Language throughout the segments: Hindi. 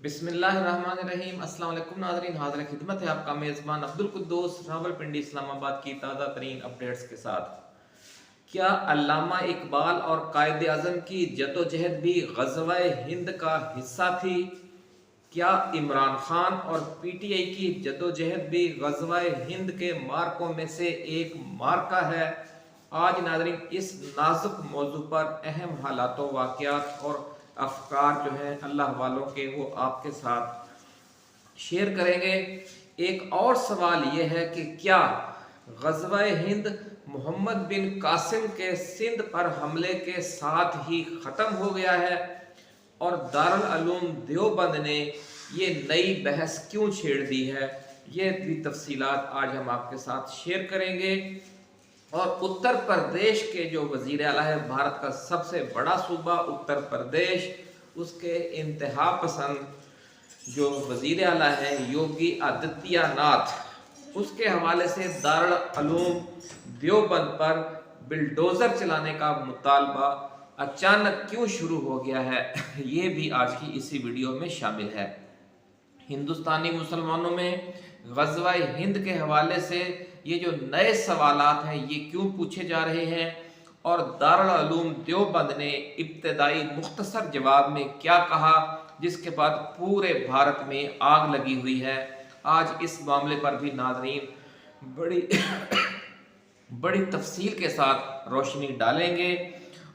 बिस्मिल्लाहिर्रहमानिर्रहीम। अस्सलाम वालेकुम नाज़रीन, हाज़िर खिदमत है आपका मेज़बान अब्दुल कुद्दूस रावलपिंडी इस्लामाबाद की ताज़ा तरीन अपडेट्स के साथ। क्या अल्लामा इकबाल और कायदे आज़म की जद्दोजहद भी ग़ज़वा-ए हिंद का हिस्सा थी? क्या इमरान खान और पीटीआई की जद्दोजहद भी ग़ज़वा-ए हिंद के मार्कों में से एक मार्का है? आज नाज़रीन इस नाजुक मौजू पर अहम हालातों, वाक़यात और अफ़कार जो हैं अल्लाह वालों के, वो आपके साथ शेयर करेंगे। एक और सवाल ये है कि क्या ग़ज़वा-ए हिंद मोहम्मद बिन कासिम के सिंध पर हमले के साथ ही ख़त्म हो गया है, और दारुल उलूम देवबंद ने ये नई बहस क्यों छेड़ दी है? ये भी तफसीलात आज हम आपके साथ शेयर करेंगे। और उत्तर प्रदेश के जो वज़ीर आला है, भारत का सबसे बड़ा सूबा उत्तर प्रदेश, उसके इंतहा पसंद जो वज़ीर आला है योगी आदित्यनाथ, उसके हवाले से दारुल उलूम देवबंद पर बिल्डोज़र चलाने का मुतालबा अचानक क्यों शुरू हो गया है, ये भी आज की इसी वीडियो में शामिल है। हिंदुस्तानी मुसलमानों में ग़ज़वा-ए हिंद के हवाले से ये जो नए सवालात हैं ये क्यों पूछे जा रहे हैं, और दारुल उलूम देवबंद ने इब्तदाई मुख्तसर जवाब में क्या कहा, जिसके बाद पूरे भारत में आग लगी हुई है। आज इस मामले पर भी नाज़रीन बड़ी बड़ी तफसील के साथ रोशनी डालेंगे,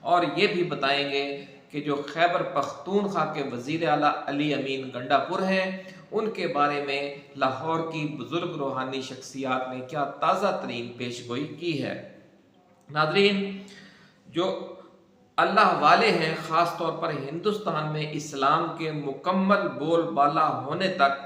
और ये भी बताएंगे कि जो खैबर पख्तूनख्वा के वज़ीर आला अली अमीन गंडापुर हैं, उनके बारे में लाहौर की बुजुर्ग रूहानी शख्सियात ने क्या ताज़ा तरीन पेशगोई की है। नाज़रीन, जो अल्लाह वाले हैं, ख़ास तौर पर हिंदुस्तान में इस्लाम के मुकम्मल बोलबाला होने तक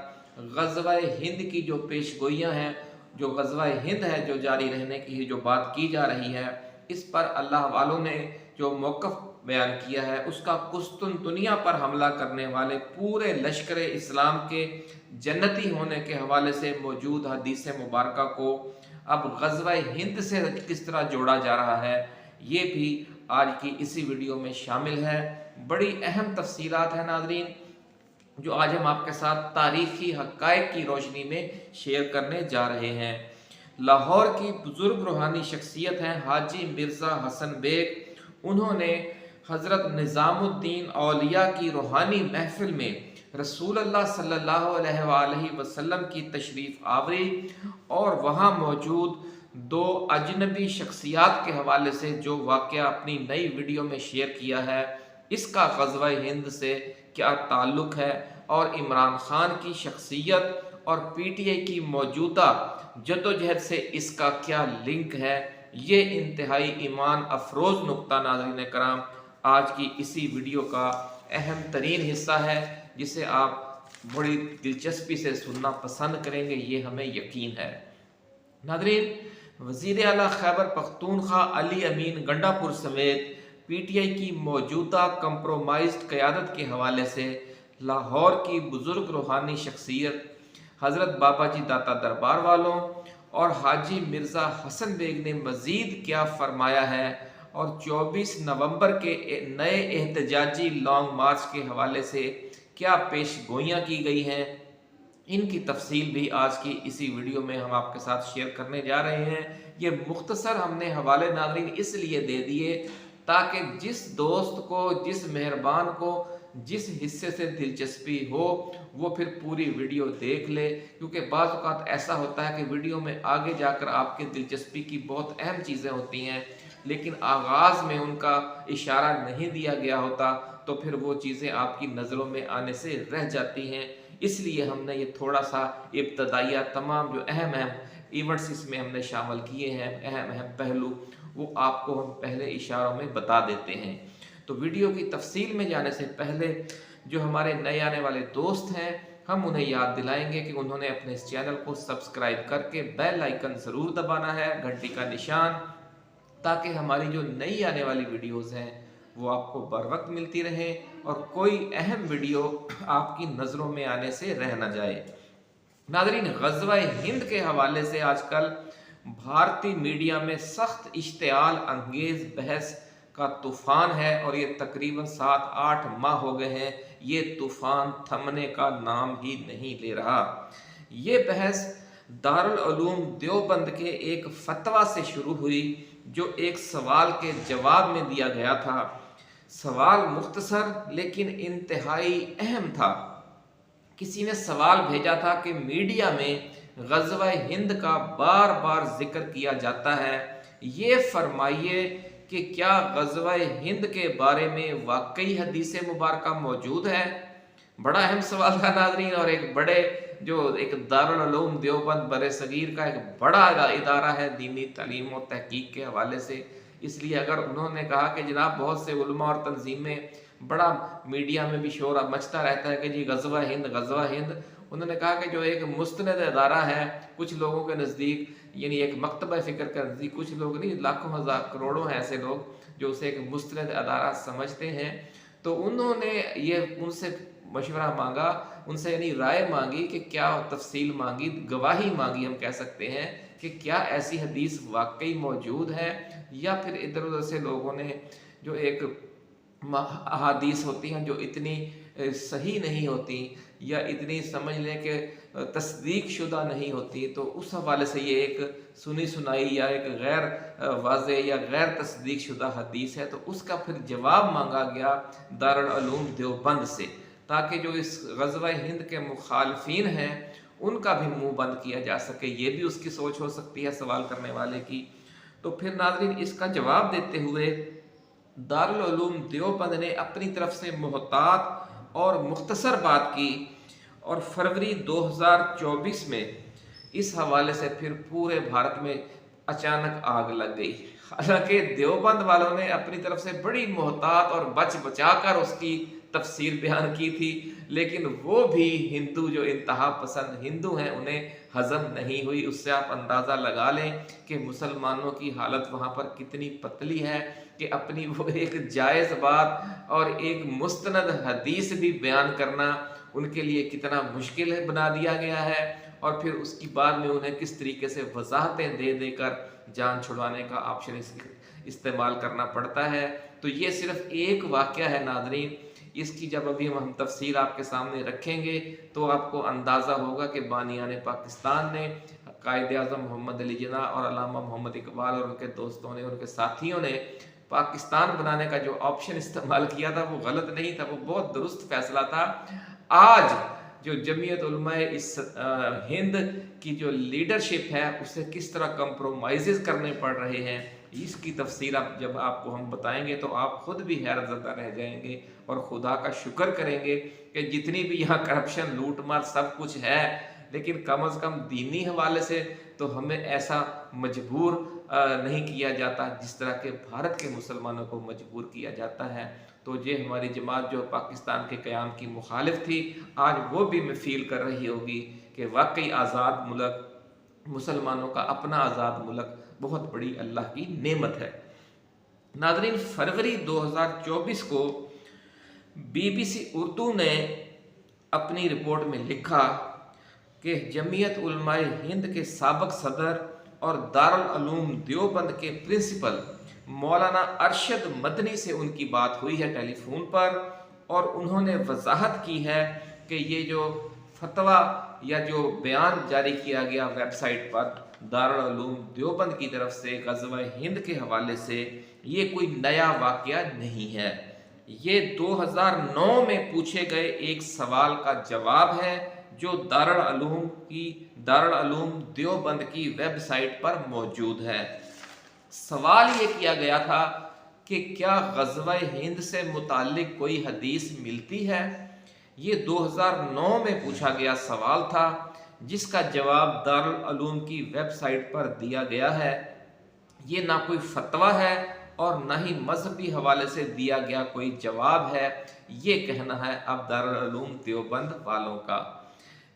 ग़ज़वा-ए हिंद की जो पेशगोइयाँ हैं, जो ग़ज़वा-ए हिंद है जो जारी रहने की जो बात की जा रही है, इस पर अल्लाह वालों ने जो मौक़िफ़ बयान किया है, उसका कुस्तुनतुनिया पर हमला करने वाले पूरे लश्कर इस्लाम के जन्नती होने के हवाले से मौजूद हदीस मुबारका को अब ग़ज़वा-ए हिंद से किस तरह जोड़ा जा रहा है, ये भी आज की इसी वीडियो में शामिल है। बड़ी अहम तफसीलात हैं नाज़रीन, जो आज हम आपके साथ तारीख़ी हक़ाइक़ की रोशनी में शेयर करने जा रहे हैं। लाहौर की बुजुर्ग रूहानी शख्सियत हैं हाजी मिर्ज़ा हसन बेग। उन्होंने हज़रत निज़ामुद्दीन औलिया की रूहानी महफ़िल में रसूलुल्लाह सल्लल्लाहु अलैहि वसल्लम की तशरीफ़ आवरी और वहाँ मौजूद दो अजनबी शख्सियात के हवाले से जो वाक़या अपनी नई वीडियो में शेयर किया है, इसका ग़ज़वा-ए हिंद से क्या ताल्लुक़ है, और इमरान खान की शख्सियत और पीटीआई की मौजूदा जद्दोजहद से इसका क्या लिंक है। ये इंतहाई ईमान अफरोज़ नुक्ता नाज़रीन कराम आज की इसी वीडियो का अहम तरीन हिस्सा है, जिसे आप बड़ी दिलचस्पी से सुनना पसंद करेंगे, ये हमें यकीन है। नाज़रीन, वज़ीर आला खैबर पख्तूनख्वा अली अमीन गंडापुर समेत पीटीआई की मौजूदा कंप्रोमाइज्ड क़यादत के हवाले से लाहौर की बुजुर्ग रूहानी शख्सियत हज़रत बाबा जी दाता दरबार वालों और हाजी मिर्ज़ा हसन बेग ने मज़ीद क्या फ़रमाया है, और 24 नवंबर के नए एहतजाजी लॉन्ग मार्च के हवाले से क्या पेशगोइयाँ की गई हैं, इनकी तफसील भी आज की इसी वीडियो में हम आपके साथ शेयर करने जा रहे हैं। ये मुख्तसर हमने हवाले नाज़रीन इसलिए दे दिए ताकि जिस दोस्त को, जिस मेहरबान को जिस हिस्से से दिलचस्पी हो, वो फिर पूरी वीडियो देख ले, क्योंकि बाज़ औक़ात ऐसा होता है कि वीडियो में आगे जाकर आपकी दिलचस्पी की बहुत अहम चीज़ें होती हैं, लेकिन आगाज़ में उनका इशारा नहीं दिया गया होता, तो फिर वो चीज़ें आपकी नज़रों में आने से रह जाती हैं। इसलिए हमने ये थोड़ा सा इब्तदाइया तमाम जो अहम अहम इवेंट्स इसमें हमने शामिल किए हैं, अहम अहम पहलू, वो आपको हम पहले इशारों में बता देते हैं। तो वीडियो की तफसील में जाने से पहले जो हमारे नए आने वाले दोस्त हैं, हम उन्हें याद दिलाएंगे कि उन्होंने अपने इस चैनल को सब्सक्राइब करके बेल आइकन ज़रूर दबाना है, घंटी का निशान, ताकि हमारी जो नई आने वाली वीडियोज़ हैं वो आपको बर वक्त मिलती रहे और कोई अहम वीडियो आपकी नज़रों में आने से रह ना जाए। नाज़रीन, ग़ज़वा-ए हिंद के हवाले से आजकल भारतीय मीडिया में सख्त इश्तिआल अंगेज़ बहस का तूफ़ान है, और ये तकरीबन 7-8 माह हो गए हैं ये तूफान थमने का नाम ही नहीं ले रहा। ये बहस दारुल उलूम देवबंद के एक फतवा से शुरू हुई जो एक सवाल के जवाब में दिया गया था। सवाल मुख्तसर लेकिन इंतहाई अहम था। किसी ने सवाल भेजा था कि मीडिया में ग़ज़वा हिंद का बार बार जिक्र किया जाता है, ये फरमाइए कि क्या ग़ज़वा हिंद के बारे में वाकई हदीस मुबारका मौजूद है। बड़ा अहम सवाल था नाज़रीन, और एक बड़े जो एक दारुल उलूम देवबंद बरे सगीर का एक बड़ा इदारा है दीनी तालीम और तहकीक के हवाले से, इसलिए अगर उन्होंने कहा कि जनाब बहुत से उलमा और तंजीमें, बड़ा मीडिया में भी शोर अब मचता रहता है कि जी ग़ज़वा हिंद ग़ज़वा हिंद, उन्होंने कहा कि जो एक मुस्तनद अदारा है कुछ लोगों के नज़दीक, यानी एक मकतबा फ़िक्र के नज़दीक, कुछ लोग नहीं लाखों हज़ार करोड़ों हैं ऐसे लोग जो उसे एक मुस्तनद अदारा समझते हैं, तो उन्होंने ये उनसे मशवरा मांगा, उनसे यानी राय मांगी कि क्या तफसील मांगी, गवाही मांगी हम कह सकते हैं कि क्या ऐसी हदीस वाकई मौजूद है या फिर इधर उधर से लोगों ने जो एक अहादीस होती हैं जो इतनी सही नहीं होती या इतनी समझ लें कि तस्दीक शुदा नहीं होती, तो उस हवाले से ये एक सुनी सुनाई या एक गैर वाज़े या गैर तस्दीक शुदा हदीस है। तो उसका फिर जवाब मांगा गया दारुल उलूम देवबंद से, ताकि जो इस ग़ज़वा हिंद के मुखालफीन हैं उनका भी मुंह बंद किया जा सके। ये भी उसकी सोच हो सकती है सवाल करने वाले की। तो फिर नाज़रीन इसका जवाब देते हुए दारुल उलूम देवबंद ने अपनी तरफ से मुहतात और मुख्तसर बात की, और फरवरी 2024 में इस हवाले से फिर पूरे भारत में अचानक आग लग गई। हालांकि देवबंद वालों ने अपनी तरफ से बड़ी मुहतात और बच बचा कर उसकी तफसीर बयान की थी, लेकिन वो भी हिंदू जो इंतहा पसंद हिंदू हैं उन्हें हजम नहीं हुई। उससे आप अंदाज़ा लगा लें कि मुसलमानों की हालत वहाँ पर कितनी पतली है कि अपनी वो एक जायज़ बात और एक मुस्तनद हदीस भी बयान करना उनके लिए कितना मुश्किल बना दिया गया है, और फिर उसकी बाद में उन्हें किस तरीके से वजाहतें दे देकर जान छुड़वाने का ऑप्शन इस्तेमाल करना पड़ता है। तो ये सिर्फ एक वाक़या है नाज़रीन, इसकी जब अभी हम तफसील आपके सामने रखेंगे तो आपको अंदाज़ा होगा कि बानियान पाकिस्तान ने, कायदे आज़म मोहम्मद अली जिन्ना और अल्लामा मोहम्मद इकबाल और उनके दोस्तों ने, उनके साथियों ने पाकिस्तान बनाने का जो ऑप्शन इस्तेमाल किया था वो गलत नहीं था, वो बहुत दुरुस्त फैसला था। आज जो जमीयत उलमाए इस हिंद की जो लीडरशिप है उसे किस तरह कंप्रोमाइज़ करने पड़ रहे हैं, इसकी तफसीर आप जब आपको हम बताएंगे तो आप खुद भी हैरत ज़दा रह जाएंगे और खुदा का शुक्र करेंगे कि जितनी भी यहाँ करप्शन लूट मार सब कुछ है, लेकिन कम अज़ कम दीनी हवाले से तो हमें ऐसा मजबूर नहीं किया जाता जिस तरह के भारत के मुसलमानों को मजबूर किया जाता है। तो ये हमारी जमात जो पाकिस्तान के क़याम की मुखालिफ थी, आज वो भी मैं फील कर रही होगी कि वाकई आज़ाद मुल्क, मुसलमानों का अपना आज़ाद मुल्क बहुत बड़ी अल्लाह की नेमत है। नाज़रीन, फरवरी 2024 को BBC उर्दू ने अपनी रिपोर्ट में लिखा कि जमीयत उलमाए हिंद के साबिक़ सदर और दारुल उलूम देवबंद के प्रिंसिपल मौलाना अरशद मदनी से उनकी बात हुई है टेलीफोन पर, और उन्होंने वजाहत की है कि ये जो फतवा या जो बयान जारी किया गया वेबसाइट पर दारुल उलूम देवबंद की तरफ से ग़ज़वा हिंद के हवाले से, ये कोई नया वाक़या नहीं है। ये 2009 में पूछे गए एक सवाल का जवाब है जो दारुल उलूम देवबंद की वेबसाइट पर मौजूद है। सवाल ये किया गया था कि क्या ग़ज़वा हिंद से मुताल्लिक कोई हदीस मिलती है। ये 2009 में पूछा गया सवाल था जिसका जवाब दारुल उलूम की वेबसाइट पर दिया गया है। ये ना कोई फतवा है और ना ही मजहबी हवाले से दिया गया कोई जवाब है, ये कहना है अब दारुल उलूम देवबंद वालों का।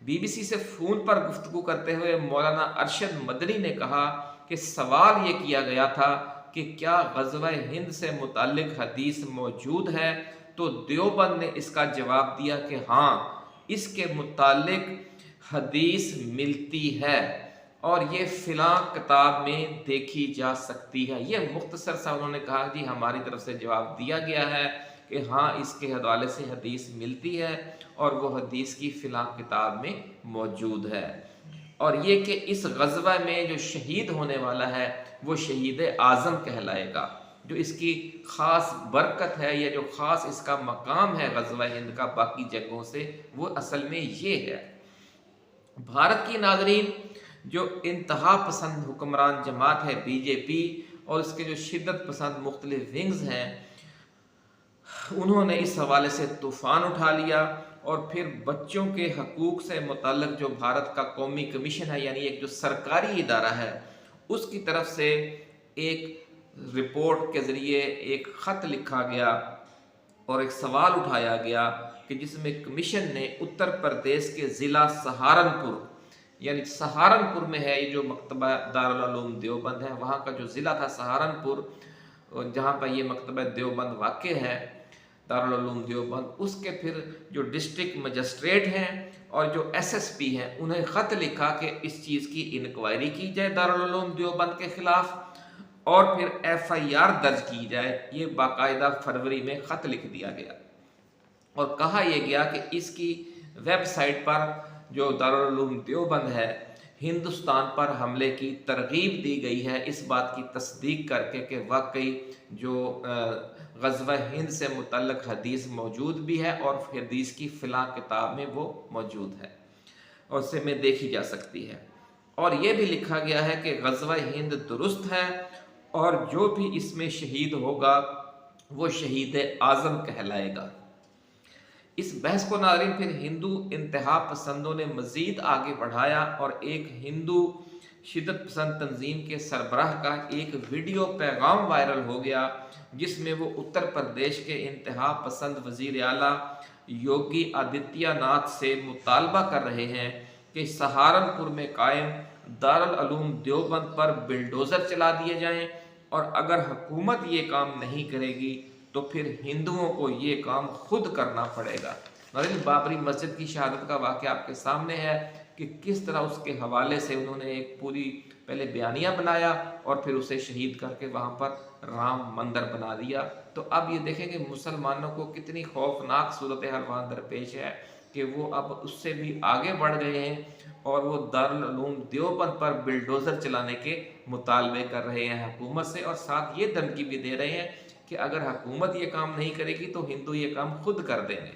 BBC से फ़ोन पर गुफ्तगू करते हुए मौलाना अरशद मदनी ने कहा कि सवाल ये किया गया था कि क्या ग़ज़वा हिंद से मुताल्लिक हदीस मौजूद है, तो देवबंद ने इसका जवाब दिया कि हाँ, इसके मुताल्लिक हदीस मिलती है और ये फ़िलां किताब में देखी जा सकती है। ये मुख्तसर सा उन्होंने कहा जी हमारी तरफ से जवाब दिया गया है कि हाँ इसके हवाले से हदीस मिलती है और वो हदीस की फ़िलां किताब में मौजूद है। और ये कि इस ग़ज़वा में जो शहीद होने वाला है वो शहीद आज़म कहलाएगा। जो इसकी ख़ास बरकत है या जो ख़ास इसका मकाम है ग़ज़वा हिंद का बाकी जगहों से, वो असल में ये है। भारत की नाज़रीन, जो इंतहा पसंद हुक्मरान जमात है बीजेपी और इसके जो शिद्दत पसंद मुख्तलिफ विंग्स हैं, उन्होंने इस हवाले से तूफ़ान उठा लिया और फिर बच्चों के हकूक़ से मुतल्लक जो भारत का कौमी कमीशन है, यानी एक जो सरकारी इदारा है, उसकी तरफ से एक रिपोर्ट के ज़रिए एक ख़त लिखा गया और एक सवाल उठाया गया कि जिसमें कमीशन ने उत्तर प्रदेश के ज़िला सहारनपुर, यानी सहारनपुर में है ये जो मकतबा दारुल उलूम देवबंद है, वहाँ का जो ज़िला था सहारनपुर, जहाँ पर ये मकतबा देवबंद वाक़ है दारुल उलूम देवबंद, उसके फिर जो डिस्ट्रिक्ट मजिस्ट्रेट हैं और जो एसएसपी हैं, उन्हें ख़त लिखा कि इस चीज़ की इंक्वायरी की जाए दारुल उलूम देवबंद के ख़िलाफ़ और फिर एफआईआर दर्ज की जाए। ये बाकायदा फरवरी में ख़त लिख दिया गया और कहा यह गया कि इसकी वेबसाइट पर जो दारुल उलूम देवबंद है, हिंदुस्तान पर हमले की तरगीब दी गई है, इस बात की तस्दीक करके कि वाकई जो ग़ज़वा हिंद से मुतल्लक हदीस मौजूद भी है और हदीस की फ़िलां किताब में वो मौजूद है और उससे में देखी जा सकती है। और ये भी लिखा गया है कि ग़ज़वा हिंद दुरुस्त है और जो भी इसमें शहीद होगा वो शहीद आज़म कहलाएगा। इस बहस को नाज़रीन फिर हिंदू इंतहा पसंदों ने मज़ीद आगे बढ़ाया और एक हिंदू शिद्दत पसंद तंजीम के सरबराह का एक वीडियो पैगाम वायरल हो गया, जिसमें वो उत्तर प्रदेश के इंतहा पसंद वज़ीर आला योगी आदित्यनाथ से मुतालबा कर रहे हैं कि सहारनपुर में कायम दारुल उलूम देवबंद पर बिल्डोज़र चला दिए जाएं और अगर हुकूमत ये काम नहीं करेगी तो फिर हिंदुओं को ये काम खुद करना पड़ेगा। नाज़रीन, बाबरी मस्जिद की शहादत का वाक़या आपके सामने है कि किस तरह उसके हवाले से उन्होंने एक पूरी पहले बयानिया बनाया और फिर उसे शहीद करके वहाँ पर राम मंदिर बना दिया। तो अब ये देखें कि मुसलमानों को कितनी खौफनाक सूरत हाल वहाँ दरपेश है कि वो अब उससे भी आगे बढ़ गए हैं और वो दारुल उलूम देवबंद पर बिल्डोज़र चलाने के मुतालबे कर रहे हैं हुकूमत से और साथ ये धमकी भी दे रहे हैं कि अगर हुकूमत ये काम नहीं करेगी तो हिंदू ये काम खुद कर देंगे।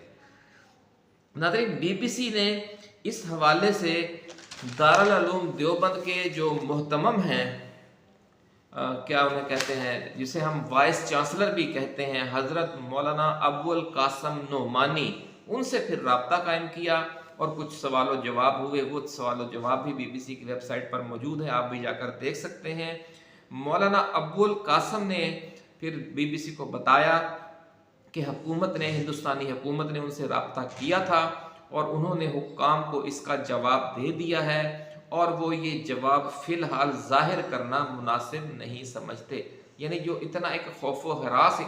नाज़रीन, बीबीसी ने इस हवाले से दारुल उलूम देवबंद के जो मोहतमम हैं, क्या उन्हें कहते हैं, जिसे हम वाइस चांसलर भी कहते हैं, हज़रत मौलाना अबुल कासम नोमानी, उनसे फिर रब्ता कायम किया और कुछ सवाल जवाब हुए। वो सवाल जवाब भी बीबीसी की वेबसाइट पर मौजूद है, आप भी जाकर देख सकते हैं। मौलाना अबुल कासम ने फिर बीबीसी को बताया कि हुकूमत ने, हिंदुस्तानी हुकूमत ने उनसे रब्ता किया था और उन्होंने हुक्काम को इसका जवाब दे दिया है और वो ये जवाब फ़िलहाल ज़ाहिर करना मुनासिब नहीं समझते। यानी जो इतना एक खौफ व हरास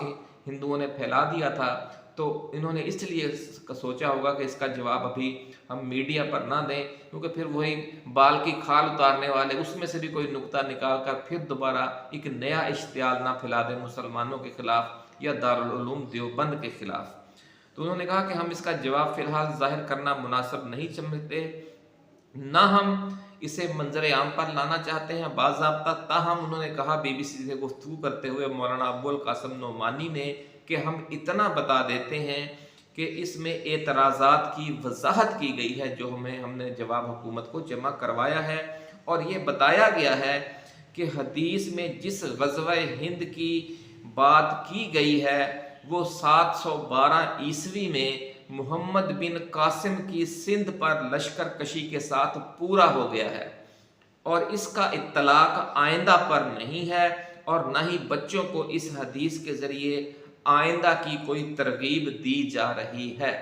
हिंदुओं ने फैला दिया था, तो इन्होंने इसलिए सोचा होगा कि इसका जवाब अभी हम मीडिया पर ना दें, क्योंकि फिर वही बाल की खाल उतारने वाले उसमें से भी कोई नुक्ता निकाल कर फिर दोबारा एक नया इश्तियाल ना फैला दें मुसलमानों के ख़िलाफ़ या दारुल उलूम देवबंद के ख़िलाफ़। तो उन्होंने कहा कि हम इसका जवाब फ़िलहाल ज़ाहिर करना मुनासिब नहीं समझते, ना हम इसे मंजर आम पर लाना चाहते हैं बाज़ाब्ता। ताहम उन्होंने कहा बीबीसी से गुफ्तगू करते हुए मौलाना अबुल कासम नोमानी ने कि हम इतना बता देते हैं कि इसमें एतराज़ात की वजाहत की गई है जो हमने जवाब हुकूमत को जमा करवाया है और ये बताया गया है कि हदीस में जिस ग़ज़वा हिंद की बात की गई है वो 712 ईस्वी में मोहम्मद बिन कासिम की सिंध पर लश्कर कशी के साथ पूरा हो गया है और इसका इत्तलाक आइंदा पर नहीं है और ना ही बच्चों को इस हदीस के ज़रिए आइंदा की कोई तरगीब दी जा रही है।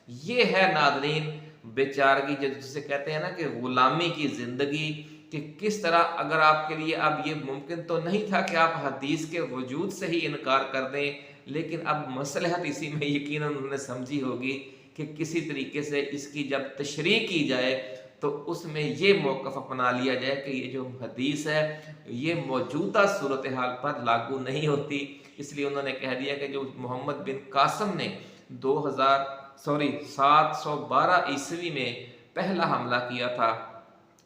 ये है नाज़रीन बेचारगी, जिसे कहते हैं ना कि ग़ुलामी की ज़िंदगी, कि किस तरह अगर आपके लिए अब ये मुमकिन तो नहीं था कि आप हदीस के वजूद से ही इनकार कर दें, लेकिन अब मसलहत इसी में यकीनन उन्होंने समझी होगी कि किसी तरीके से इसकी जब तशरीह की जाए तो उसमें ये मौक़िफ़ अपना लिया जाए कि ये जो हदीस है ये मौजूदा सूरत हाल पर लागू नहीं होती, इसलिए उन्होंने कह दिया कि जो मोहम्मद बिन कासिम ने 712 ईस्वी में पहला हमला किया था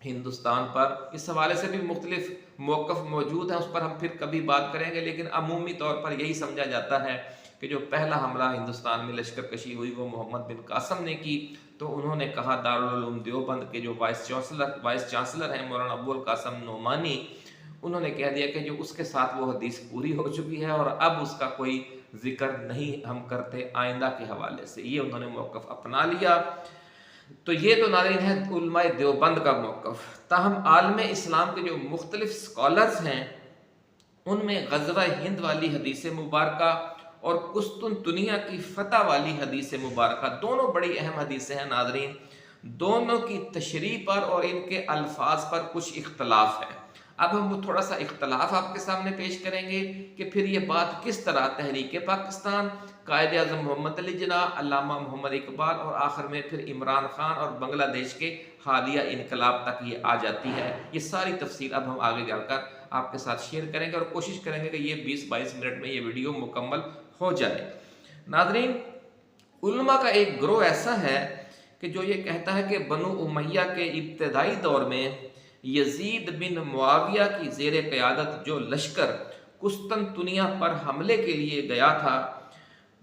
हिंदुस्तान पर, इस हवाले से भी मुख्तलिफ मौक़िफ़ मौजूद हैं, उस पर हम फिर कभी बात करेंगे, लेकिन अमूमी तौर पर यही समझा जाता है कि जो पहला हमला हिंदुस्तान में लश्कर कशी हुई वो मोहम्मद बिन कासिम ने की। तो उन्होंने कहा, दारुल उलूम देवबंद के जो वाइस चांसलर हैं मौलाना अबुल कासिम नोमानी, उन्होंने कह दिया कि जो उसके साथ वो हदीस पूरी हो चुकी है और अब उसका कोई जिक्र नहीं हम करते आइंदा के हवाले से। ये उन्होंने मौक़िफ़ अपना लिया। तो ये तो नाज़रीन है उलमाए देवबंद का मौक़िफ़। ताहम आलम इस्लाम के जो मुख्तलिफ स्कॉलर्स हैं उनमें ग़ज़वा हिंद वाली हदीस मुबारका और कुस्तुनतुनिया की फ़तह वाली हदीस मुबारका दोनों बड़ी अहम हदीसें हैं नाज़रीन। दोनों की तशरीह पर और इनके अल्फाज पर कुछ इख्तलाफ है। अब हम वो थोड़ा सा इख्तलाफ आपके सामने पेश करेंगे कि फिर ये बात किस तरह तहरीक पाकिस्तान, कायदे आज़म मोहम्मद अली जिन्ना, अल्लामा मोहम्मद इकबाल और आखिर में फिर इमरान खान और बांग्लादेश के हालिया इनकलाब तक ये आ जाती है। ये सारी तफसील अब हम आगे जाकर आपके साथ शेयर करेंगे और कोशिश करेंगे कि ये 20-22 मिनट में ये वीडियो मुकम्मल हो जाए। नाज़रीन, उलमा का एक ग्रोह ऐसा है कि जो ये कहता है कि बनु उमैया के इब्तदाई दौर में यजीद बिन मुआविया की ज़ेर क़यादत जो लश्कर कुस्तुनतुनिया पर हमले के लिए गया था,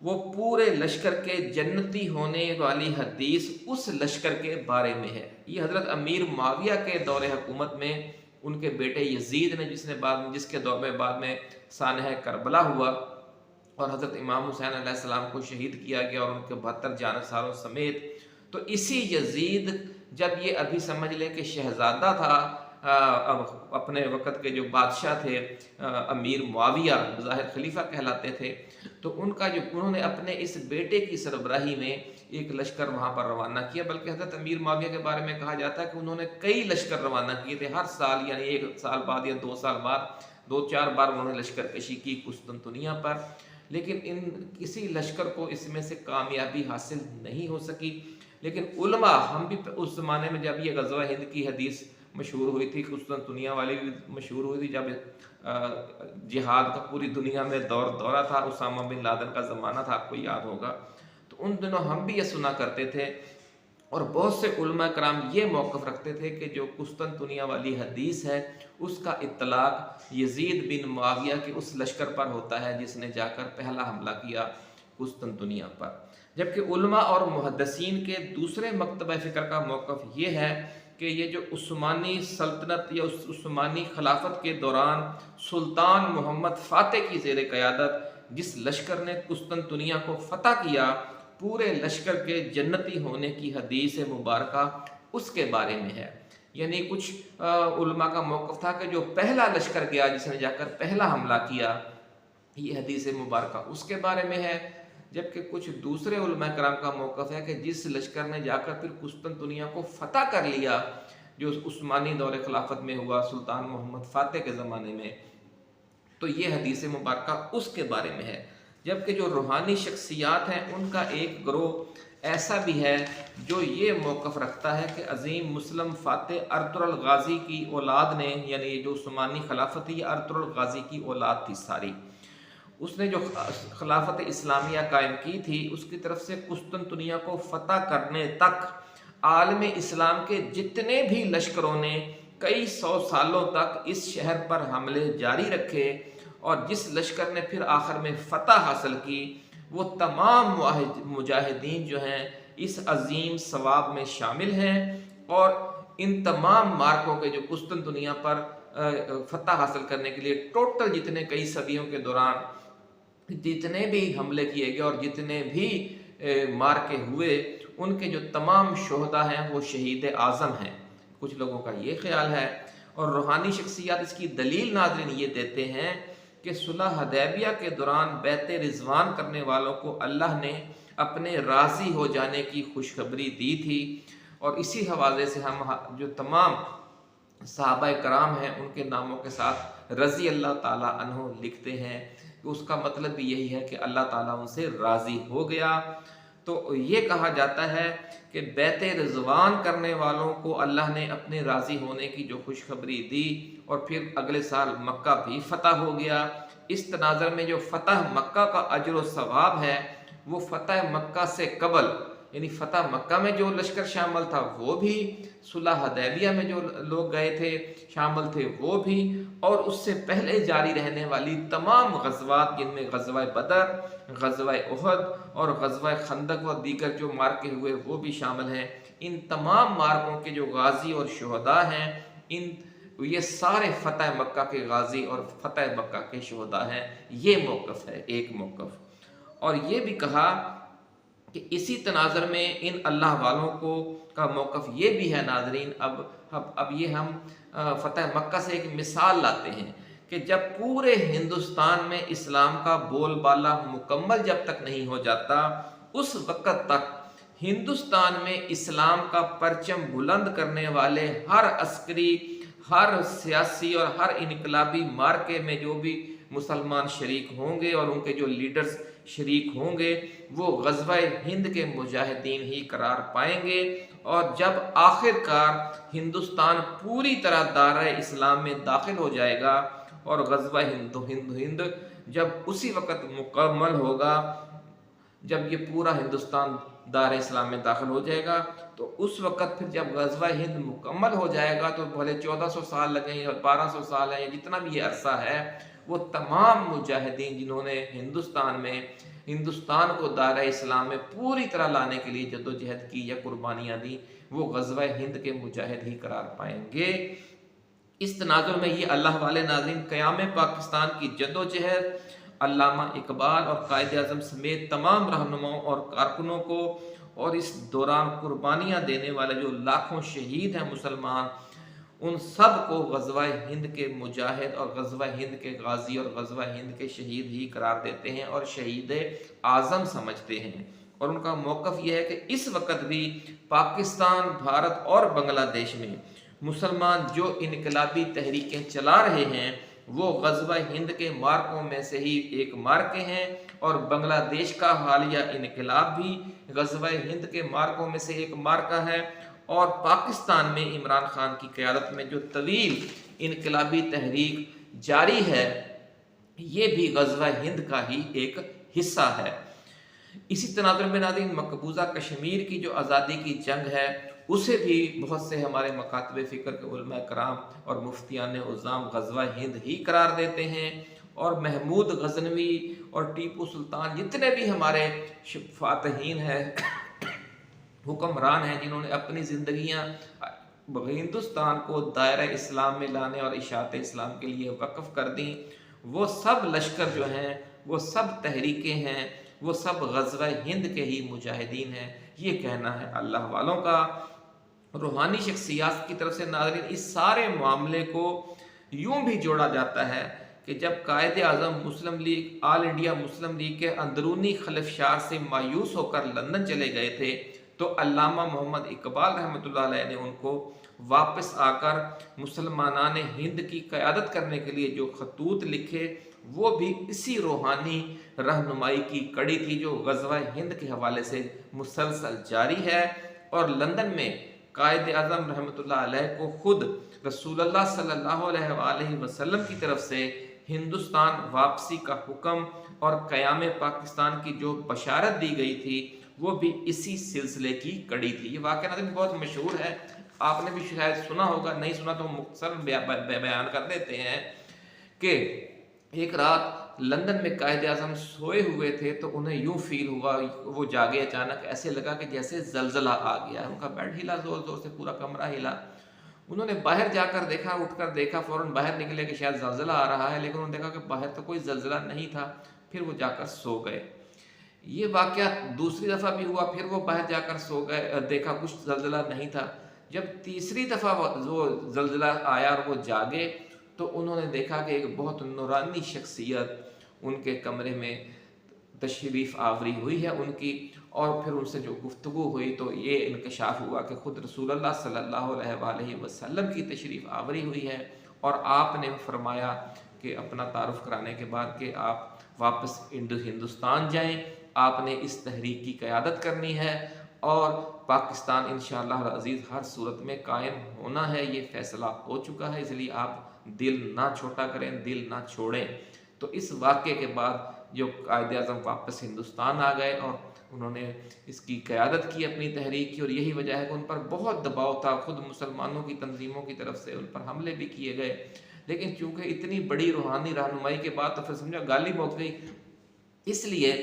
वो पूरे लश्कर के जन्नती होने वाली हदीस उस लश्कर के बारे में है। ये हज़रत अमीर मुआविया के दौरे हुकूमत में उनके बेटे यजीद ने, जिसके दौर में बाद में सानह करबला हुआ और हज़रत इमाम हुसैन अलैहिस्सलाम को शहीद किया गया और उनके 72 जानसारों समेत। तो इसी यजीद, जब ये अभी समझ लें कि शहजादा था, अपने वक़्त के जो बादशाह थे अमीर मुआविया ज़ाहिर खलीफा कहलाते थे, तो उन्होंने अपने इस बेटे की सरबराही में एक लश्कर वहाँ पर रवाना किया। बल्कि हज़रत अमीर मुआविया के बारे में कहा जाता है कि उन्होंने कई लश्कर रवाना किए थे हर साल, यानी 1 साल बाद या 2 साल बाद 2-4 बार उन्होंने लश्कर कशी की कुस्तुनतुनिया पर, लेकिन इन किसी लश्कर को इसमें से कामयाबी हासिल नहीं हो सकी। लेकिन उलमा, हम भी उस ज़माने में जब ये ग़ज़वा हिंद की हदीस मशहूर हुई थी, कुस्तुनतुनिया वाली भी मशहूर हुई थी, जब जिहाद का पूरी दुनिया में दौरा था, उसामा बिन लादेन का ज़माना था, आपको याद होगा, तो उन दिनों हम भी ये सुना करते थे और बहुत से उलमा कराम ये मौक़िफ़ रखते थे कि जो कुस्तुनतुनिया वाली हदीस है उसका इत्तलाक़ यजीद बिन मुआविया के उस लश्कर पर होता है जिसने जाकर पहला हमला किया कुस्तुनतुनिया पर। जबकि उलमा और मुहद्दिसीन के दूसरे मकतबा फ़िक्र का मौक़िफ़ ये है कि ये जो उस्मानी सल्तनत या उस्मानी खिलाफत के दौरान सुल्तान मोहम्मद फ़ातेह की ज़ेर क़यादत जिस लश्कर ने कुस्तुनतुनिया को फ़तह किया, पूरे लश्कर के जन्नती होने की हदीस मुबारका उसके बारे में है। यानी कुछ उलमा का मौक़िफ़ था कि जो पहला लश्कर गया जिसने जाकर पहला हमला किया, ये हदीस मुबारका उसके बारे में है। जबकि कुछ दूसरे उलमा कराम का मौक़िफ़ है कि जिस लश्कर ने जाकर फिर कुस्तुनतुनिया को फ़तह कर लिया, जो उस्मानी दौरे खिलाफत में हुआ सुल्तान मोहम्मद फ़ातेह के ज़माने में, तो ये हदीस मुबारका उसके बारे में है। जबकि जो रूहानी शख्सियात हैं उनका एक ग्रोह ऐसा भी है जो ये मौक़िफ़ रखता है कि अज़ीम मुस्लिम फ़ातेह अर्तुगरुल गाज़ी की औलाद ने, यानी जो उस्मानी खिलाफत थी अर्तुगरुल गाज़ी की औलाद थी सारी, उसने जो खिलाफत इस्लामिया कायम की थी उसकी तरफ से कुस्तुनतुनिया को फ़तह करने तक आलम इस्लाम के जितने भी लश्करों ने कई 100 सालों तक इस शहर पर हमले जारी रखे और जिस लश्कर ने फिर आखिर में फ़तह हासिल की, वो तमाम मुजाहिदीन जो हैं इस अजीम सवाब में शामिल हैं और इन तमाम मार्कों के जो कुस्तुनतुनिया पर फ़तह हासिल करने के लिए टोटल जितने कई सदियों के दौरान जितने भी हमले किए गए और जितने भी मार्के हुए, उनके जो तमाम शोहदा हैं वो शहीद आज़म हैं, कुछ लोगों का ये ख्याल है। और रूहानी शख्सियात इसकी दलील नाज़रीन ये देते हैं कि सुलह हदैबिया के दौरान बैत रिज़वान करने वालों को अल्लाह ने अपने राज़ी हो जाने की खुशखबरी दी थी। और इसी हवाले से हम जो तमाम सहाबा कराम हैं उनके नामों के साथ रज़ी अल्लाह ताला अन्हु लिखते हैं, उसका मतलब भी यही है कि अल्लाह ताला उनसे राज़ी हो गया। तो ये कहा जाता है कि बैते रिजवान करने वालों को अल्लाह ने अपने राज़ी होने की जो खुशखबरी दी, और फिर अगले साल मक्का भी फतह हो गया। इस तनाज़र में जो फतह मक्का का अजर व सवाब है, वो फतह मक्का से कबल, यानी फतह मक्का में जो लश्कर शामिल था वो भी, सुलह हदैबिया में जो लोग गए थे शामिल थे वो भी, और उससे पहले जारी रहने वाली तमाम गज़वात, जिनमें गज़वा बदर, गज़वा उहद और गज़वा खंदक व दीगर जो मार्के हुए वो भी शामिल हैं। इन तमाम मार्कों के जो गाजी और शहदा हैं, ये सारे फतह मक्का के गाजी और फतह मक्का के शहदा हैं। ये मौक़िफ़ है, एक मौक़िफ़। और ये भी कहा कि इसी तनाज़र में इन अल्लाह वालों को का मौक़िफ़ ये भी है नाज़रीन। अब ये हम फ़तह मक्का से एक मिसाल लाते हैं कि जब पूरे हिंदुस्तान में इस्लाम का बोलबाला मुकम्मल जब तक नहीं हो जाता, उस वक़्त तक हिंदुस्तान में इस्लाम का परचम बुलंद करने वाले हर अस्करी, हर सियासी और हर इनकलाबी मार्के में जो भी मुसलमान शरीक होंगे और उनके जो लीडर्स शरीक होंगे, वो ग़ज़वा हिंद के मुजाहिदीन ही करार पाएंगे। और जब आखिरकार हिंदुस्तान पूरी तरह दायरा इस्लाम में दाखिल हो जाएगा और ग़ज़वा हिंद जब उसी वक़्त मुकम्मल होगा, जब ये पूरा हिंदुस्तान दायरा इस्लाम में दाखिल हो जाएगा, तो उस वक़्त फिर जब ग़ज़वा हिंद मुकम्मल हो जाएगा, तो भले 1400 साल लगें या 1200 साल है या जितना भी ये अरसा है, वो तमाम मुजाहिदीन जिन्होंने हिंदुस्तान को दायरा इस्लाम में पूरी तरह लाने के लिए जद्दोजहद की या कुर्बानियाँ दी, वो ग़ज़वा हिंद के मुजाहिद ही करार पाएंगे। इस तनाज़ुर में ये अल्लाह वाले नाज़रीन क़याम पाकिस्तान की जद्दोजहद, अल्लामा इकबाल और कायद आज़म समेत तमाम रहनुमाओं और कारकुनों को, और इस दौरान कुर्बानियाँ देने वाले जो लाखों शहीद हैं मुसलमान, उन सब को ग़ज़वा हिंद के मुजाहिद और ग़ज़वा हिंद के गाज़ी और ग़ज़वा हिंद के शहीद ही करार देते हैं और शहीद आज़म समझते हैं। और उनका मौक़िफ़ यह है कि इस वक़्त भी पाकिस्तान, भारत और बांग्लादेश में मुसलमान जो इनकलाबी तहरीकें चला रहे हैं, वो ग़ज़वा हिंद के मार्कों में से ही एक मार्के हैं, और बांग्लादेश का हालिया इनकलाब भी ग़ज़वा हिंद के मार्कों में से एक मार्का है। और पाकिस्तान में इमरान खान की क़यादत में जो तवील इनकलाबी तहरीक जारी है, ये भी ग़ज़वा हिंद का ही एक हिस्सा है। इसी तनाज़ुर में नाज़रीन मकबूजा कश्मीर की जो आज़ादी की जंग है, उसे भी बहुत से हमारे मकातब फ़िक्र के उलमा कराम और मुफ्तियान उज़्ज़ाम ग़ज़वा हिंद ही करार देते हैं। और महमूद गज़नवी और टीपू सुल्तान, जितने भी हमारे फ़ातहीन हैं, हुक्मरान हैं, जिन्होंने अपनी ज़िंदगियाँ हिंदुस्तान को दायरा इस्लाम में लाने और इशाअत इस्लाम के लिए वक़्फ़ कर दी, वो सब लश्कर जो हैं, वो सब तहरीकें हैं, वो सब ग़ज़वा हिंद के ही मुजाहिदीन हैं। ये कहना है अल्लाह वालों का। रूहानी शख्सियात की तरफ से नाज़रीन इस सारे मामले को यूँ भी जोड़ा जाता है कि जब कायद आज़म मुस्लिम लीग, ऑल इंडिया मुस्लिम लीग के अंदरूनी खलफशार से मायूस होकर लंदन चले गए थे, तो अल्लामा मोहम्मद इकबाल रहमतुल्लाह अलैह ने उनको वापस आकर मुसलमानान हिंद की क़यादत करने के लिए जो खतूत लिखे, वो भी इसी रूहानी रहनुमाई की कड़ी थी जो ग़ज़वा हिंद के हवाले से मुसलसल जारी है। और लंदन में कायद आज़म रहमतुल्लाह अलैह को खुद रसूलुल्लाह सल्लल्लाहु अलैहि वसल्लम की तरफ से हिंदुस्तान वापसी का हुक्म और क़याम पाकिस्तान की जो बशारत दी गई थी, वो भी इसी सिलसिले की कड़ी थी। ये वाक़या नाज़रीन बहुत मशहूर है, आपने भी शायद सुना होगा, नहीं सुना तो मुख्तसर बयान कर देते हैं कि एक रात लंदन में कायद आज़म सोए हुए थे, तो उन्हें यूँ फील हुआ, वो जागे अचानक, ऐसे लगा कि जैसे ज़लज़ला आ गया। उनका बेड हिला, ज़ोर ज़ोर से पूरा कमरा हिला। उन्होंने बाहर जाकर देखा, उठकर देखा, फ़ौरन बाहर निकले कि शायद ज़लज़ला आ रहा है, लेकिन उन्होंने देखा कि बाहर तो कोई ज़लज़ला नहीं था। फिर वो जाकर सो गए। ये वाक़या दूसरी दफ़ा भी हुआ, फिर वो बाहर जाकर सो गए, देखा कुछ ज़लज़ला नहीं था। जब तीसरी दफ़ा वो ज़लज़ला आया और वो जागे, तो उन्होंने देखा कि एक बहुत नूरानी शख्सियत उनके कमरे में तशरीफ़ आवरी हुई है उनकी, और फिर उनसे जो गुफ्तगू हुई, तो ये इंकशाफ हुआ कि ख़ुद रसूलुल्लाह सल्लल्लाहु अलैहि वसल्लम की तशरीफ़ आवरी हुई है। और आपने फरमाया कि अपना तारुफ़ कराने के बाद कि आप वापस हिंदुस्तान जाएं, आपने इस तहरीक की क़यादत करनी है और पाकिस्तान इंशाअल्लाह अज़ीज़ हर सूरत में कायम होना है। ये फ़ैसला हो चुका है, इसलिए आप दिल ना छोटा करें, दिल ना छोड़ें। तो इस वाक़े के बाद जो कायद-ए-आज़म वापस हिंदुस्तान आ गए और उन्होंने इसकी क़यादत की अपनी तहरीक की, और यही वजह है कि उन पर बहुत दबाव था, ख़ुद मुसलमानों की तंजीमों की तरफ से उन पर हमले भी किए गए। लेकिन चूँकि इतनी बड़ी रूहानी रहनुमाई के बाद तो फिर समझो गाली मुक गई, इसलिए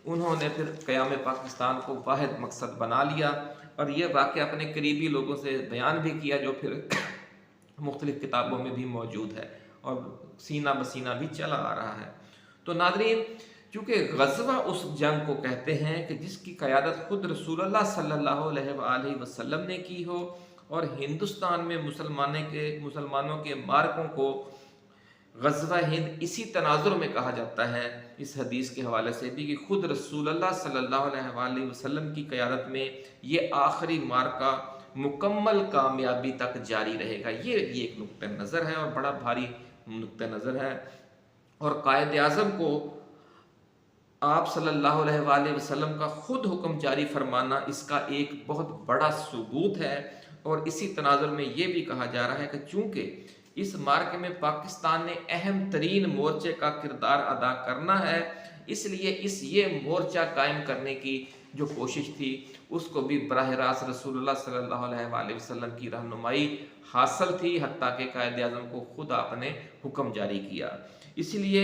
उन्होंने फिर क़याम पाकिस्तान को वाहिद मकसद बना लिया। और ये वाक़या अपने करीबी लोगों से बयान भी किया, जो फिर मुख्तलिफ़ किताबों में भी मौजूद है और सीना बसीना भी चला आ रहा है। तो नाज़रीन, चूँकि ग़ज़वा उस जंग को कहते हैं कि जिसकी क़यादत ख़ुद रसूलुल्लाह सल्लल्लाहु अलैहि वसल्लम ने की हो, और हिंदुस्तान में मुसलमानों के मार्कों को ग़ज़वा हिंद इसी तनाज़ुर में कहा जाता है, इस हदीस के हवाले से भी कि ख़ुद रसूलुल्लाह सल्लल्लाहु अलैहि वसल्लम की क़यादत में ये आखिरी मार्का मुकम्मल कामयाबी तक जारी रहेगा। ये एक नुक्ता नज़र है और बड़ा भारी नुक्ता नज़र है। और कायद-ए-आज़म को आप सल्लल्लाहु अलैहि वसल्लम का ख़ुद हुक्म जारी फरमाना इसका एक बहुत बड़ा सबूत है। और इसी तनाज़ुर में ये भी कहा जा रहा है कि चूँकि इस मार्के में पाकिस्तान ने अहम तरीन मोर्चे का किरदार अदा करना है, इसलिए ये मोर्चा कायम करने की जो कोशिश थी उसको भी बराह रास्त रसूलुल्लाह सल्लल्लाहु अलैहि वसल्लम की रहनुमाई हासिल थी, हत्ता कि कायद-ए-आज़म को खुद आपने हुक्म जारी किया। इसलिए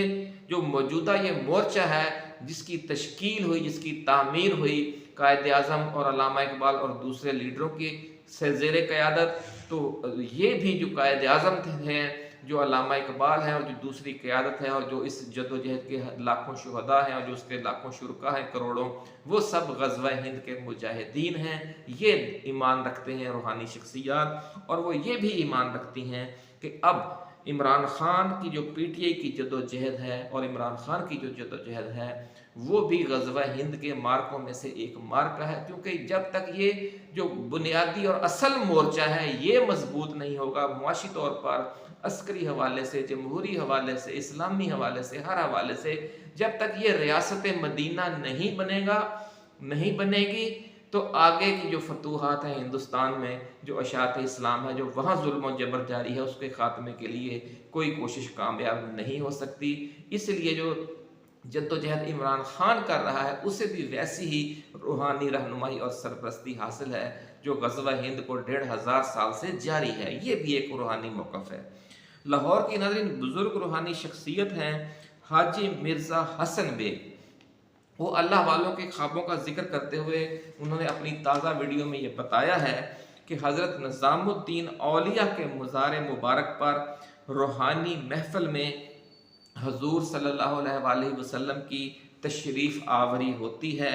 जो मौजूदा ये मोर्चा है जिसकी तश्कील हुई, जिसकी तामीर हुई कायद-ए-आज़म और अल्लामा इकबाल और दूसरे लीडरों की से ज़ेरे क़यादत, तो ये भी जो कायद-ए-आज़म हैं, जो अल्लामा इकबाल हैं और जो दूसरी क़यादत है और जो इस जद्दोजहद के लाखों शुहदा हैं और जो उसके लाखों शुरका हैं करोड़ों, वो सब ग़ज़वा हिंद के मुजाहिदीन हैं। ये ईमान रखते हैं रूहानी शख्सियात, और वो ये भी ईमान रखती हैं कि अब इमरान ख़ान की जो PTI की जद्दोजहद है और इमरान ख़ान की जो जद्दोजहद है वो भी ग़ज़वा हिंद के मार्कों में से एक मार्का है। क्योंकि जब तक ये जो बुनियादी और असल मोर्चा है ये मजबूत नहीं होगा, मुआशी तौर पर अस्करी हवाले से, जमहूरी हवाले से, इस्लामी हवाले से, हर हवाले से, जब तक ये रियासत मदीना नहीं बनेगी, तो आगे की जो फतूहात हैं हिंदुस्तान में, जो अशात इस्लाम है, जो वहाँ जुल्म और जबर जारी है, उसके ख़ात्मे के लिए कोई कोशिश कामयाब नहीं हो सकती। इसलिए जो जद्दोजहद इमरान ख़ान कर रहा है उसे भी वैसी ही रूहानी रहनुमाई और सरपरस्ती हासिल है जो ग़ज़वा हिंद को 1500 साल से जारी है। ये भी एक रूहानी मौक़िफ़ है। लाहौर की नाज़रीन बुज़ुर्ग रूहानी शख्सियत हैं हाजी मिर्ज़ा हसन बेग। वो अल्लाह वालों के ख्वाबों का जिक्र करते हुए उन्होंने अपनी ताज़ा वीडियो में ये बताया है कि हज़रत निज़ामुद्दीन औलिया के मज़ार मुबारक पर रूहानी महफ़िल में हजूर सल्लल्लाहु अलैहि वसल्लम की तशरीफ़ आवरी होती है।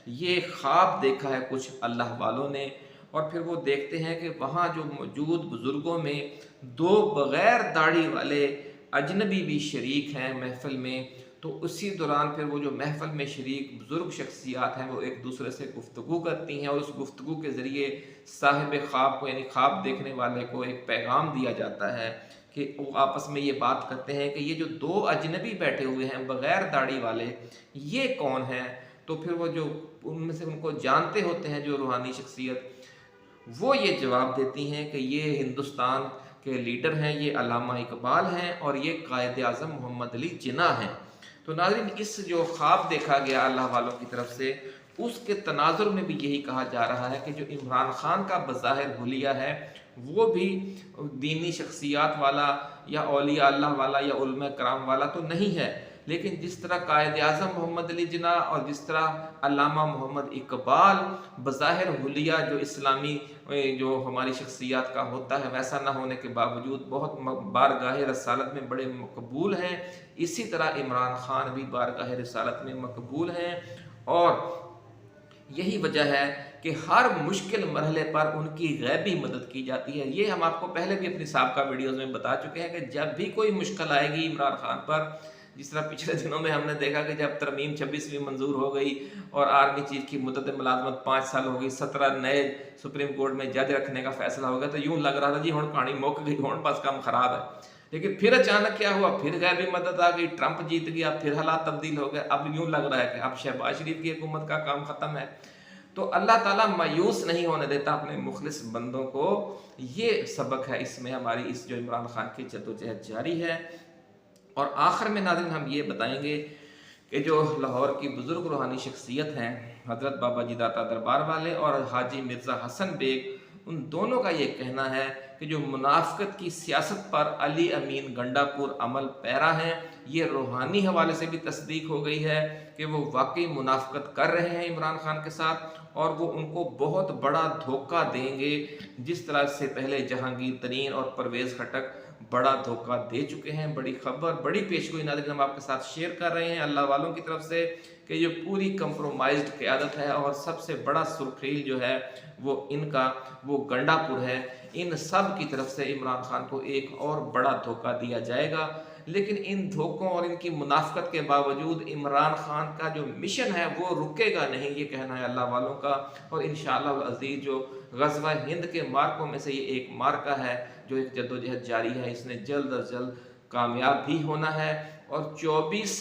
ये ख्वाब देखा है कुछ अल्लाह वालों ने, और फिर वो देखते हैं कि वहाँ जो मौजूद बुज़ुर्गों में 2 बग़ैर दाढ़ी वाले अजनबी भी शरीक हैं महफ़िल में। तो उसी दौरान फिर वो जो महफ़िल में शरीक बुज़ुर्ग शख्सियात हैं वो एक दूसरे से गुफ्तगू करती हैं, और उस गुफ्तगू के ज़रिए साहिब ख्वाब को, यानी ख्वाब देखने वाले को एक पैगाम दिया जाता है कि वो आपस में ये बात करते हैं कि ये जो 2 अजनबी बैठे हुए हैं बग़ैर दाढ़ी वाले, ये कौन हैं। तो फिर वो जो उनमें से उनको जानते होते हैं जो रूहानी शख्सियत, वो ये जवाब देती हैं कि ये हिंदुस्तान के लीडर हैं, ये अल्लामा इकबाल हैं और ये कायद-ए-आज़म मोहम्मद अली जिन्ना हैं। तो नाज़रीन, इस जो ख्वाब देखा गया अल्लाह वालों की तरफ से, उसके तनाज़ुर में भी यही कहा जा रहा है कि जो इमरान ख़ान का बज़ाहिर हुलिया है वो भी दीनी शख्सियात वाला या औलिया अल्लाह वाला या उलमा कराम वाला तो नहीं है, लेकिन जिस तरह कायद-ए-आज़म मोहम्मद अली जिन्ना और जिस तरह अल्लामा मोहम्मद इकबाल बज़ाहिर हुलिया जो इस्लामी जो हमारी शख्सियात का होता है वैसा ना होने के बावजूद बहुत बारगाह रसालत में बड़े मकबूल हैं, इसी तरह इमरान ख़ान भी बारगाह रसालत में मकबूल हैं। और यही वजह है कि हर मुश्किल मरहले पर उनकी गैबी मदद की जाती है। ये हम आपको पहले भी अपनी साबका वीडियोज़ में बता चुके हैं कि जब भी कोई मुश्किल आएगी इमरान ख़ान पर, जिस तरह पिछले दिनों में हमने देखा कि जब तरमीम 26वीं मंजूर हो गई और आर्मी चीफ की मुद्दत मुलाजमत 5 साल हो गई, 17 नए सुप्रीम कोर्ट में जज रखने का फैसला हो गया, तो यूँ लग रहा था जी हुण कहानी मुक गई, हुण बस काम खराब है। लेकिन फिर अचानक क्या हुआ, फिर गैबी मदद आ गई, ट्रंप जीत गया, फिर हालात तब्दील हो गए। अब यूं लग रहा है कि अब शहबाज शरीफ की हुकूमत का काम खत्म है। तो अल्लाह ताला मायूस नहीं होने देता अपने मुखलिस बंदों को। ये सबक है इसमें हमारी, इस जो इमरान खान की जद्दोजहद जारी है। और आखिर में नाज़रीन हम ये बताएंगे कि जो लाहौर की बुज़ुर्ग रूहानी शख्सियत हैं हज़रत बाबा जी दाता दरबार वाले और हाजी मिर्ज़ा हसन बेग, उन दोनों का ये कहना है कि जो मुनाफ़िक़त की सियासत पर अली अमीन गंडापुर अमल पैरा हैं, ये रूहानी हवाले से भी तस्दीक हो गई है कि वो वाकई मुनाफ़िक़त कर रहे हैं इमरान खान के साथ, और वो उनको बहुत बड़ा धोखा देंगे, जिस तरह से पहले जहांगीर तरीन और परवेज़ खटक बड़ा धोखा दे चुके हैं। बड़ी खबर, बड़ी पेशगोई नाज़रीन हम आपके साथ शेयर कर रहे हैं अल्लाह वालों की तरफ से कि जो पूरी कंप्रोमाइज्ड क़यादत है, और सबसे बड़ा सुर्खील जो है वो इनका, वो गंडापुर है। इन सब की तरफ से इमरान खान को एक और बड़ा धोखा दिया जाएगा। लेकिन इन धोखों और इनकी मुनाफ़िक़त के बावजूद इमरान खान का जो मिशन है वो रुकेगा नहीं, ये कहना है अल्लाह वालों का। और इंशाअल्लाह अज़ीज़ जो ग़ज़वा हिंद के मार्कों में से ये एक मार्का है, जो एक जद्दोजहद जारी है, इसने जल्द अज जल्द कामयाब भी होना है। और 24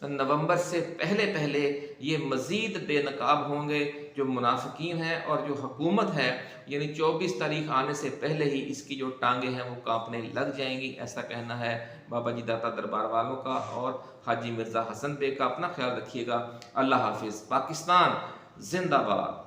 नवंबर से पहले पहले ये मज़ीद बेनकाब होंगे जो मुनाफिकीन हैं, और जो हुकूमत है यानी 24 तारीख आने से पहले ही इसकी जो टांगे हैं वो कांपने लग जाएंगी। ऐसा कहना है बाबा जी दाता दरबार वालों का और हाजी मिर्ज़ा हसन बेग का। अपना ख्याल रखिएगा। अल्लाह हाफिज़। पाकिस्तान जिंदाबाद।